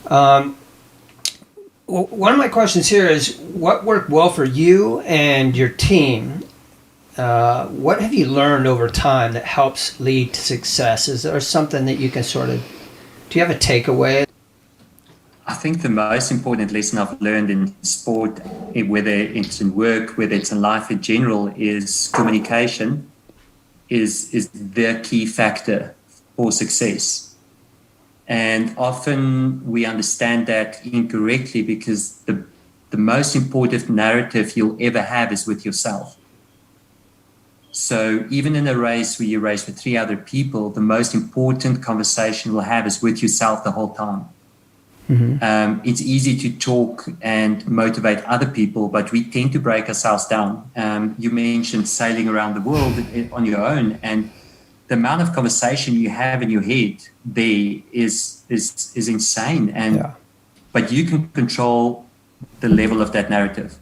One of my questions here is what worked well for you and your team? What have you learned over time that helps lead to success? Is there something that you can do you have a takeaway? I think the most important lesson I've learned in sport, whether it's in work, whether it's in life in general, is communication is the key factor for success. And often we understand that incorrectly because the most important narrative you'll ever have is with yourself. So even in a race where you race with three other people, the most important conversation you'll have is with yourself the whole time. It's easy to talk and motivate other people, but we tend to break ourselves down. You mentioned sailing around the world on your own, and the amount of conversation you have in your head there is insane. But you can control the level of that narrative.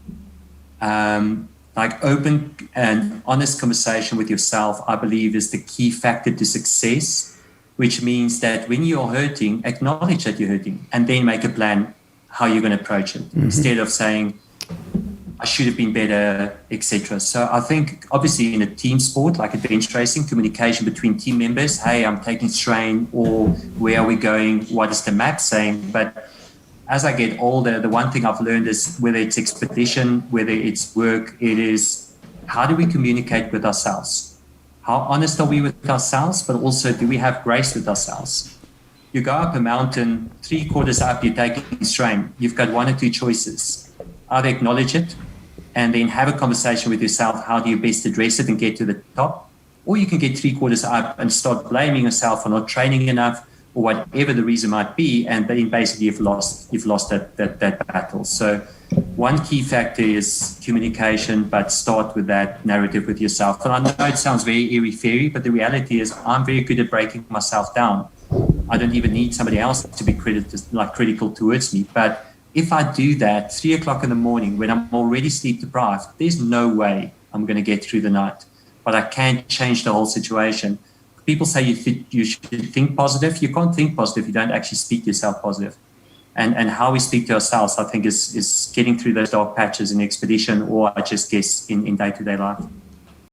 Like open and honest conversation with yourself, I believe, is the key factor to success. Which means that when you're hurting, acknowledge that you're hurting and then make a plan how you're going to approach it instead of saying, I should have been better, etc. So I think obviously in a team sport like adventure racing, communication between team members, hey, I'm taking strain, or where are we going? What is the map saying? But as I get older, the one thing I've learned is whether it's expedition, whether it's work, it is how do we communicate with ourselves? How honest are we with ourselves, but also do we have grace with ourselves? You go up a mountain, 3/4 up, you're taking strain. You've got one or two choices. Either acknowledge it and then have a conversation with yourself. How do you best address it and get to the top? Or you can get 3/4 up and start blaming yourself for not training enough or whatever the reason might be. And then basically you've lost that battle. So one key factor is communication, but start with that narrative with yourself. And I know it sounds very airy-fairy, but the reality is I'm very good at breaking myself down. I don't even need somebody else to be critical towards me. But if I do that 3 o'clock in the morning when I'm already sleep deprived, there's no way I'm going to get through the night. But I can't change the whole situation. People say you should think positive. You can't think positive. You don't actually speak to yourself positive. And how we speak to ourselves, I think, is getting through those dark patches in expedition, or I just guess in day-to-day life.